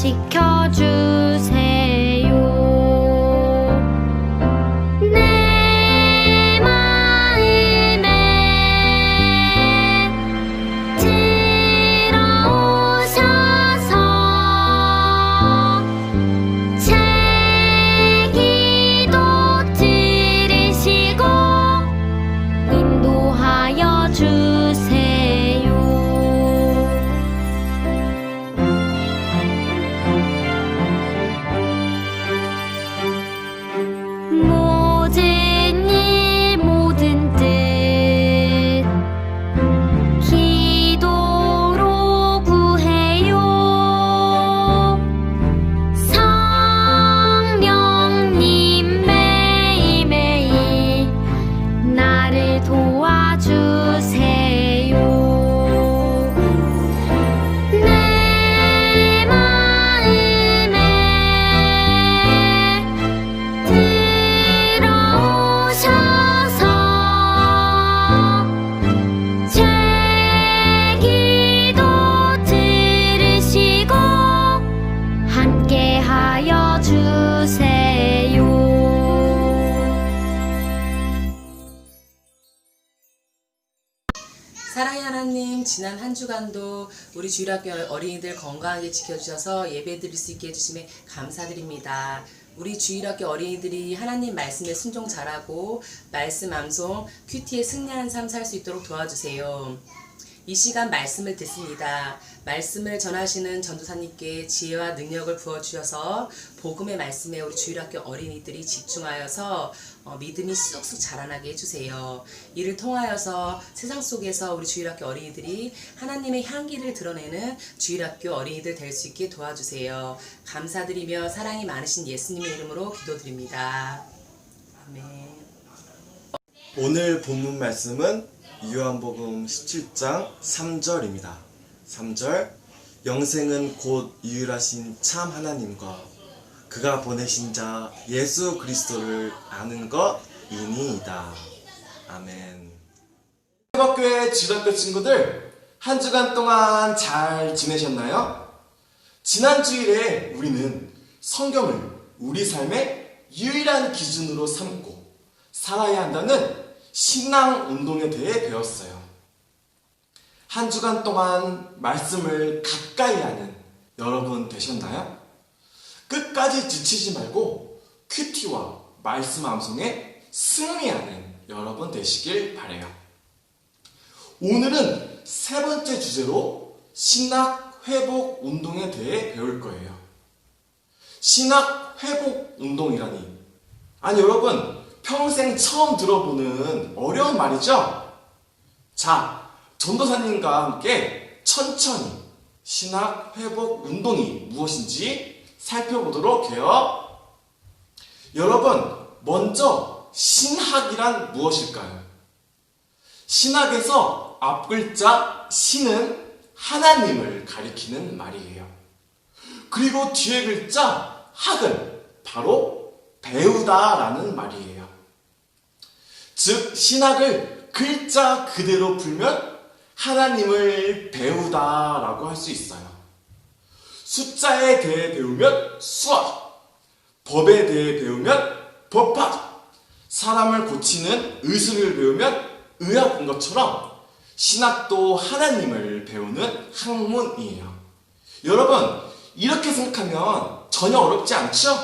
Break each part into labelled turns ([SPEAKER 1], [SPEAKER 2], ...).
[SPEAKER 1] 지켜주세요. 내 마음에 들어오셔서 제 기도 들으시고 인도하여 주세요. 모든 일 모든 뜻 기도로 구해요. 성령님 매일매일 나를 도와주세요. 내 마음에 들어오셔서 제 기도 들으시고 함께하여 주세요.
[SPEAKER 2] 사랑의 하나님, 지난 한 주간도 우리 주일학교 어린이들 건강하게 지켜주셔서 예배 드릴 수 있게 해주심에 감사드립니다. 우리 주일학교 어린이들이 하나님 말씀에 순종 잘하고 말씀 암송, 큐티에 승리하는 삶 살 수 있도록 도와주세요. 이 시간 말씀을 듣습니다. 말씀을 전하시는 전도사님께 지혜와 능력을 부어주셔서 복음의 말씀에 우리 주일학교 어린이들이 집중하여서 믿음이 쑥쑥 자라나게 해주세요. 이를 통하여서 세상 속에서 우리 주일학교 어린이들이 하나님의 향기를 드러내는 주일학교 어린이들 될 수 있게 도와주세요. 감사드리며 사랑이 많으신 예수님의 이름으로 기도드립니다. 아멘.
[SPEAKER 3] 오늘 본문 말씀은 요한복음 17장 3절입니다. 3절 영생은 곧 유일하신 참 하나님과 그가 보내신 자 예수 그리스도를 아는 것이니이다. 아멘.
[SPEAKER 4] 해박교회 주일학교 친구들, 한 주간 동안 잘 지내셨나요? 지난 주일에 우리는 성경을 우리 삶의 유일한 기준으로 삼고 살아야 한다는 신앙 운동에 대해 배웠어요. 한 주간 동안 말씀을 가까이 하는 여러분 되셨나요? 끝까지 지치지 말고 큐티와 말씀 암송에 승리하는 여러분 되시길 바라요. 오늘은 세 번째 주제로 신학 회복 운동에 대해 배울 거예요. 신학 회복 운동이라니, 아니 여러분, 평생 처음 들어보는 어려운 말이죠? 자, 전도사님과 함께 천천히 신학 회복 운동이 무엇인지 살펴보도록 해요. 여러분, 먼저 신학이란 무엇일까요? 신학에서 앞글자 신은 하나님을 가리키는 말이에요. 그리고 뒤에 글자 학은 바로 배우다라는 말이에요. 즉, 신학을 글자 그대로 풀면 하나님을 배우다라고 할 수 있어요. 숫자에 대해 배우면 수학, 법에 대해 배우면 법학, 사람을 고치는 의술을 배우면 의학인 것처럼 신학도 하나님을 배우는 학문이에요. 여러분, 이렇게 생각하면 전혀 어렵지 않죠?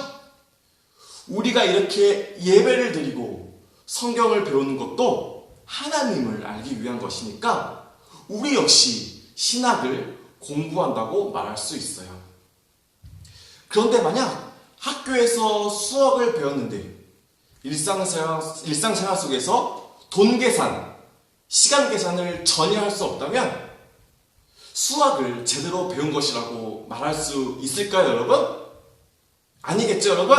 [SPEAKER 4] 우리가 이렇게 예배를 드리고 성경을 배우는 것도 하나님을 알기 위한 것이니까 우리 역시 신학을 공부한다고 말할 수 있어요. 그런데 만약 학교에서 수학을 배웠는데 일상생활 속에서 돈 계산, 시간 계산을 전혀 할 수 없다면 수학을 제대로 배운 것이라고 말할 수 있을까요, 여러분? 아니겠죠, 여러분?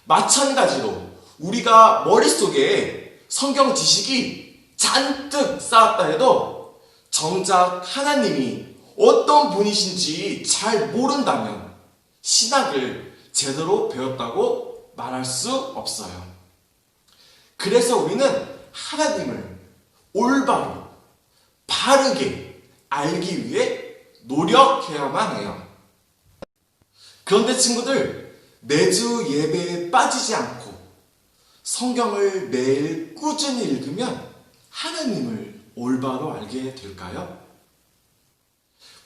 [SPEAKER 4] 마찬가지로 우리가 머릿속에 성경 지식이 잔뜩 쌓았다 해도 정작 하나님이 어떤 분이신지 잘 모른다면 신학을 제대로 배웠다고 말할 수 없어요. 그래서 우리는 하나님을 올바로 바르게 알기 위해 노력해야만 해요. 그런데 친구들, 매주 예배에 빠지지 않고 성경을 매일 꾸준히 읽으면 하나님을 올바로 알게 될까요?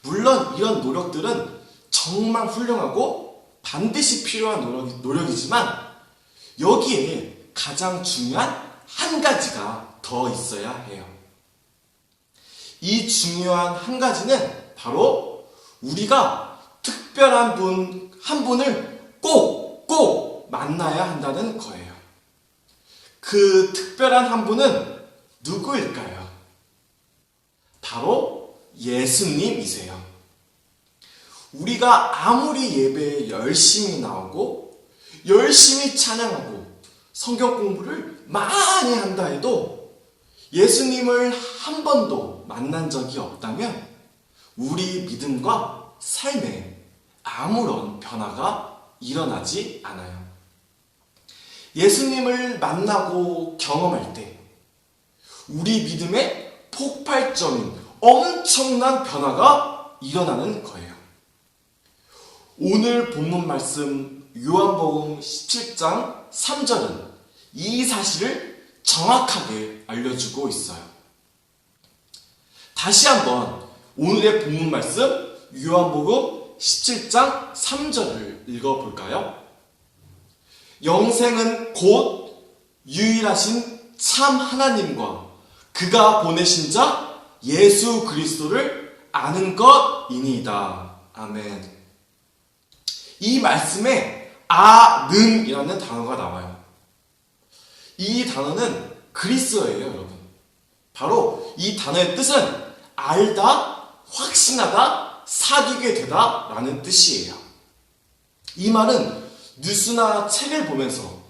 [SPEAKER 4] 물론 이런 노력들은 정말 훌륭하고 반드시 필요한 노력이지만 여기에 가장 중요한 한 가지가 더 있어야 해요. 이 중요한 한 가지는 바로 우리가 특별한 한 분을 꼭 만나야 한다는 거예요. 그 특별한 한 분은 누구일까요? 바로 예수님이세요. 우리가 아무리 예배에 열심히 나오고 열심히 찬양하고 성경 공부를 많이 한다 해도 예수님을 한 번도 만난 적이 없다면 우리 믿음과 삶에 아무런 변화가 일어나지 않아요. 예수님을 만나고 경험할 때 우리 믿음의 폭발적인 엄청난 변화가 일어나는 거예요. 오늘 본문 말씀 요한복음 17장 3절은 이 사실을 정확하게 알려주고 있어요. 다시 한번 오늘의 본문 말씀 요한복음 17장 3절을 읽어볼까요? 영생은 곧 유일하신 참 하나님과 그가 보내신 자 예수 그리스도를 아는 것이니이다. 아멘. 이 말씀에 아는이라는 단어가 나와요. 이 단어는 그리스어예요, 여러분. 바로 이 단어의 뜻은 알다, 확신하다, 사귀게 되다 라는 뜻이에요. 이 말은 뉴스나 책을 보면서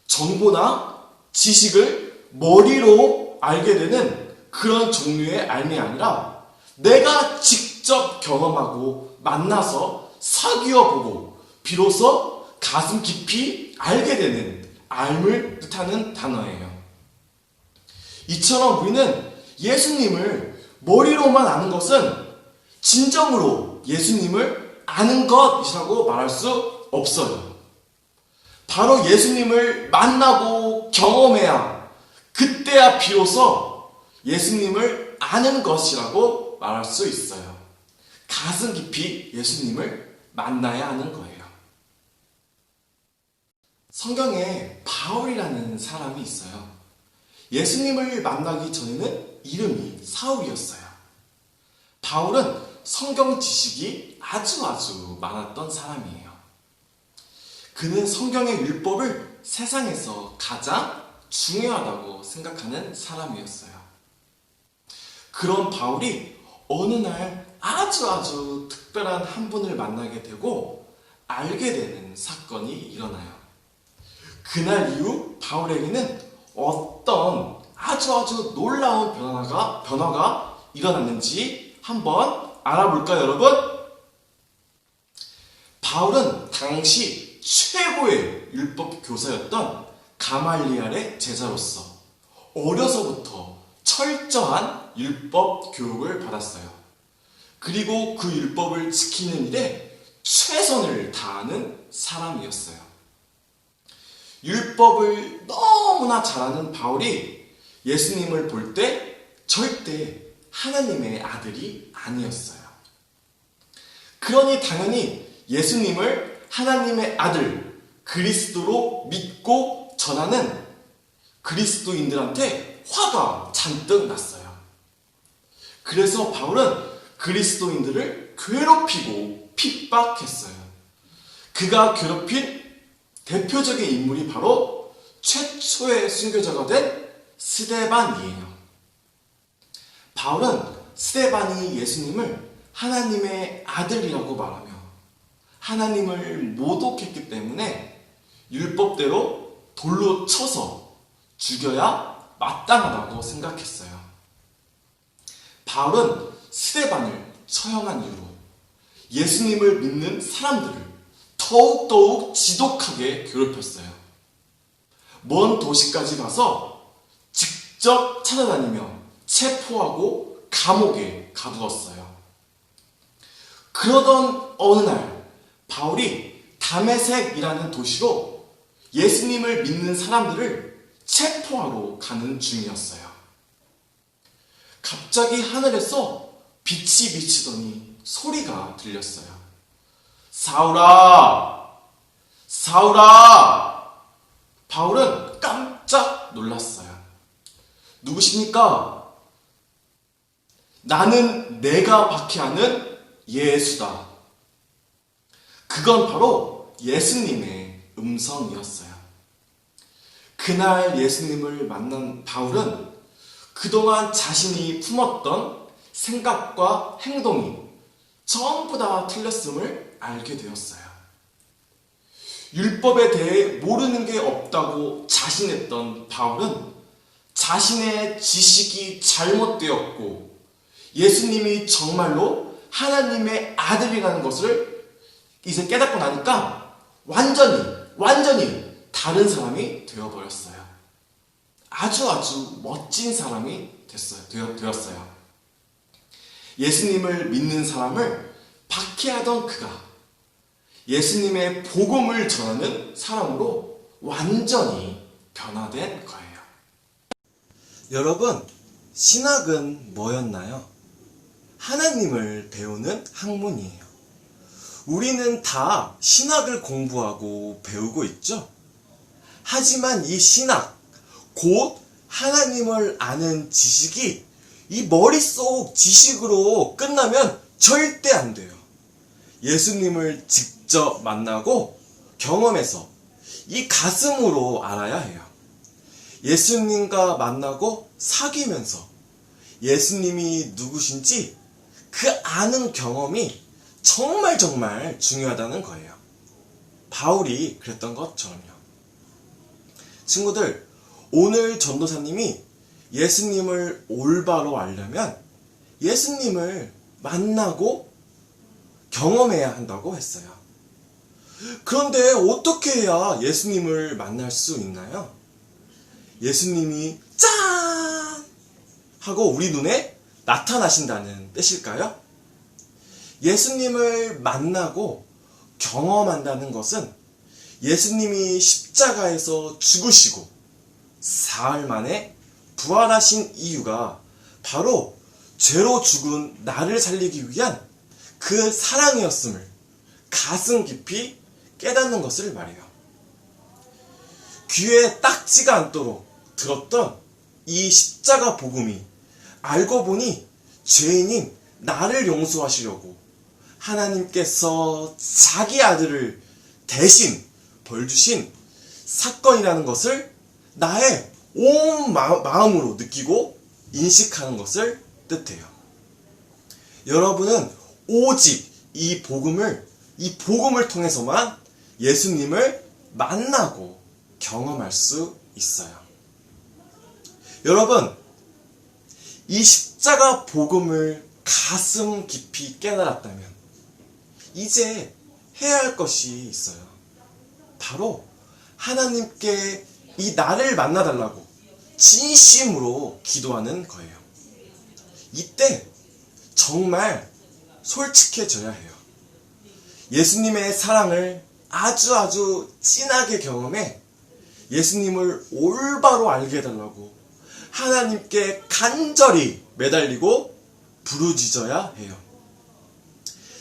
[SPEAKER 4] 정보나 지식을 머리로 알게 되는 그런 종류의 알미 아니라 내가 직접 경험하고 만나서 사귀어보고 비로소 가슴 깊이 알게 되는 알을 뜻하는 단어예요. 이처럼 우리는 예수님을 머리로만 아는 것은 진정으로 예수님을 아는 것이라고 말할 수 없어요. 바로 예수님을 만나고 경험해야 그때야 비로소 예수님을 아는 것이라고 말할 수 있어요. 가슴 깊이 예수님을 만나야 하는 거예요. 성경에 바울이라는 사람이 있어요. 예수님을 만나기 전에는 이름이 사울이었어요. 바울은 성경 지식이 아주 많았던 사람이에요. 그는 성경의 율법을 세상에서 가장 중요하다고 생각하는 사람이었어요. 그런 바울이 어느 날 아주 특별한 한 분을 만나게 되고 알게 되는 사건이 일어나요. 그날 이후 바울에게는 어떤 아주 놀라운 변화가 일어났는지 한번 알아볼까요, 여러분? 바울은 당시 최고의 율법 교사였던 가말리엘의 제자로서 어려서부터 철저한 율법 교육을 받았어요. 그리고 그 율법을 지키는 일에 최선을 다하는 사람이었어요. 율법을 너무나 잘하는 바울이 예수님을 볼 때 절대 하나님의 아들이 아니었어요. 그러니 당연히 예수님을 하나님의 아들 그리스도로 믿고 전하는 그리스도인들한테 화가 잔뜩 났어요. 그래서 바울은 그리스도인들을 괴롭히고 핍박했어요. 그가 괴롭힌 대표적인 인물이 바로 최초의 순교자가 된 스데반이에요. 바울은 스데반이 예수님을 하나님의 아들이라고 말하며 하나님을 모독했기 때문에 율법대로 돌로 쳐서 죽여야 마땅하다고 생각했어요. 바울은 스데반을 처형한 이후로 예수님을 믿는 사람들을 더욱 지독하게 괴롭혔어요. 먼 도시까지 가서 직접 찾아다니며 체포하고 감옥에 가두었어요. 그러던 어느 날 바울이 다메섹이라는 도시로 예수님을 믿는 사람들을 체포하러 가는 중이었어요. 갑자기 하늘에서 빛이 비치더니 소리가 들렸어요. 사울아! 사울아! 바울은 깜짝 놀랐어요. 누구십니까? 나는 내가 박해하는 예수다. 그건 바로 예수님의 음성이었어요. 그날 예수님을 만난 바울은 그동안 자신이 품었던 생각과 행동이 전부 다 틀렸음을 알게 되었어요. 율법에 대해 모르는 게 없다고 자신했던 바울은 자신의 지식이 잘못되었고 예수님이 정말로 하나님의 아들이라는 것을 이제 깨닫고 나니까 완전히 다른 사람이 되어버렸어요. 아주 멋진 사람이 되었어요. 예수님을 믿는 사람을 박해하던 그가 예수님의 복음을 전하는 사람으로 완전히 변화된 거예요.
[SPEAKER 3] 여러분, 신학은 뭐였나요? 하나님을 배우는 학문이에요. 우리는 다 신학을 공부하고 배우고 있죠? 하지만 이 신학, 곧 하나님을 아는 지식이 이 머릿속 지식으로 끝나면 절대 안 돼요. 예수님을 직접 만나고 경험해서 이 가슴으로 알아야 해요. 예수님과 만나고 사귀면서 예수님이 누구신지 그 아는 경험이 정말 중요하다는 거예요. 바울이 그랬던 것처럼요. 친구들, 오늘 전도사님이 예수님을 올바로 알려면 예수님을 만나고 경험해야 한다고 했어요. 그런데 어떻게 해야 예수님을 만날 수 있나요? 예수님이 짠! 하고 우리 눈에 나타나신다는 뜻일까요? 예수님을 만나고 경험한다는 것은 예수님이 십자가에서 죽으시고 사흘 만에 부활하신 이유가 바로 죄로 죽은 나를 살리기 위한 그 사랑이었음을 가슴 깊이 깨닫는 것을 말해요. 귀에 딱지가 않도록 들었던 이 십자가 복음이 알고 보니 죄인인 나를 용서하시려고 하나님께서 자기 아들을 대신 벌 주신 사건이라는 것을 나의 온 마음으로 느끼고 인식하는 것을 뜻해요. 여러분은 오직 이 복음을 통해서만 예수님을 만나고 경험할 수 있어요. 여러분, 이 십자가 복음을 가슴 깊이 깨달았다면 이제 해야 할 것이 있어요. 바로 하나님께 이 나를 만나달라고 진심으로 기도하는 거예요. 이때 정말 솔직해져야 해요. 예수님의 사랑을 아주 진하게 경험해 예수님을 올바로 알게 해달라고 하나님께 간절히 매달리고 부르짖어야 해요.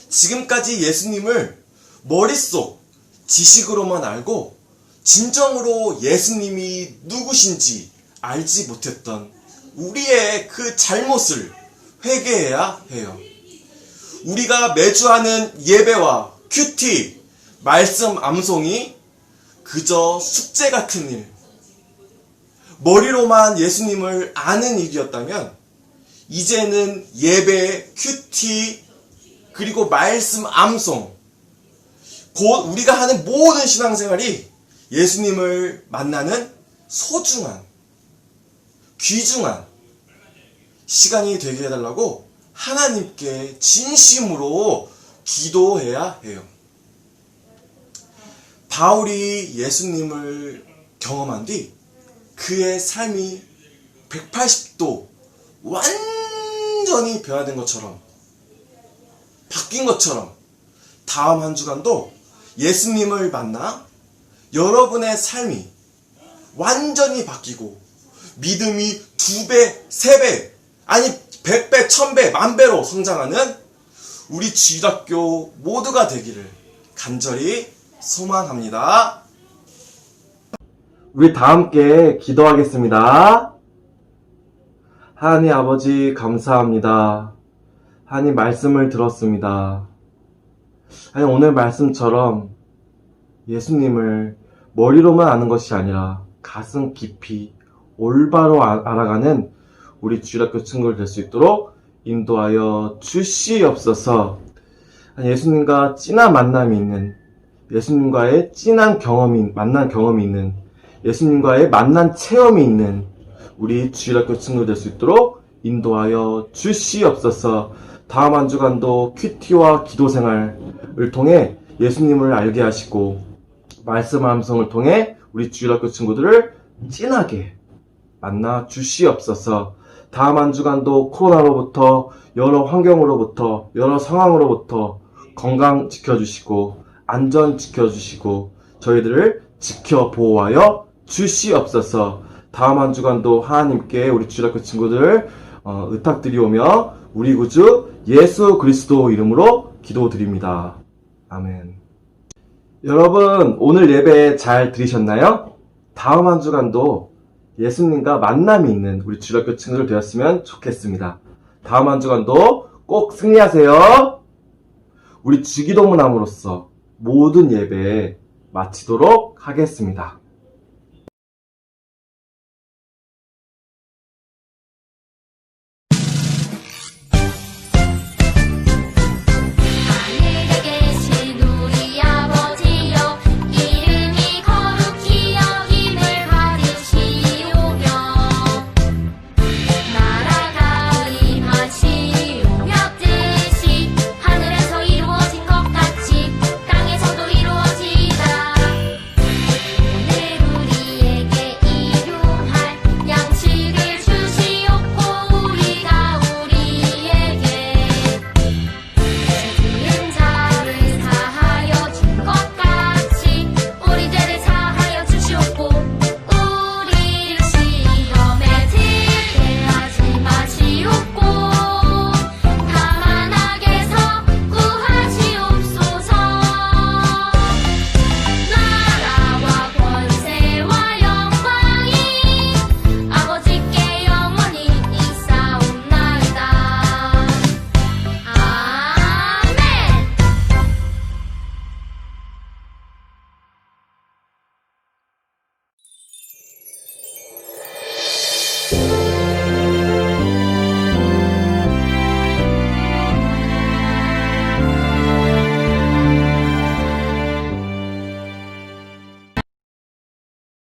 [SPEAKER 3] 지금까지 예수님을 머릿속 지식으로만 알고 진정으로 예수님이 누구신지 알지 못했던 우리의 그 잘못을 회개해야 해요. 우리가 매주 하는 예배와 큐티, 말씀 암송이 그저 숙제 같은 일, 머리로만 예수님을 아는 일이었다면 이제는 예배, 큐티, 그리고 말씀 암송, 곧 우리가 하는 모든 신앙생활이 예수님을 만나는 소중한, 귀중한 시간이 되게 해달라고 하나님께 진심으로 기도해야 해요. 바울이 예수님을 경험한 뒤 그의 삶이 180도 완전히 변화된 것처럼, 바뀐 것처럼 다음 한 주간도 예수님을 만나 여러분의 삶이 완전히 바뀌고 믿음이 2배, 3배, 아니 100배, 1000배, 10,000배로 성장하는 우리 주일학교 모두가 되기를 간절히 소망합니다.
[SPEAKER 5] 우리 다 함께 기도하겠습니다. 하나님 아버지 감사합니다. 하나님 말씀을 들었습니다. 하나님 오늘 말씀처럼 예수님을 머리로만 아는 것이 아니라 가슴 깊이 올바로 알아가는 우리 주일학교 친구들 될 수 있도록 인도하여 주시옵소서. 예수님과 진한 만남이 있는, 예수님과의 진한 만난 경험이 있는, 예수님과의 만난 체험이 있는 우리 주일학교 친구들 될 수 있도록 인도하여 주시옵소서. 다음 한 주간도 큐티와 기도 생활을 통해 예수님을 알게 하시고 말씀 함성을 통해 우리 주일학교 친구들을 진하게 만나 주시옵소서. 다음 한 주간도 코로나로부터 여러 환경으로부터 여러 상황으로부터 건강 지켜주시고 안전 지켜주시고 저희들을 지켜 보호하여 주시옵소서. 다음 한 주간도 하나님께 우리 주일학교 친구들 의탁드리오며 우리 구주 예수 그리스도 이름으로 기도드립니다. 아멘. 여러분 오늘 예배 잘 들으셨나요? 다음 한 주간도 예수님과 만남이 있는 우리 주일학교 친구들 되었으면 좋겠습니다. 다음 한 주간도 꼭 승리하세요. 우리 주기도문함으로써 모든 예배 마치도록 하겠습니다.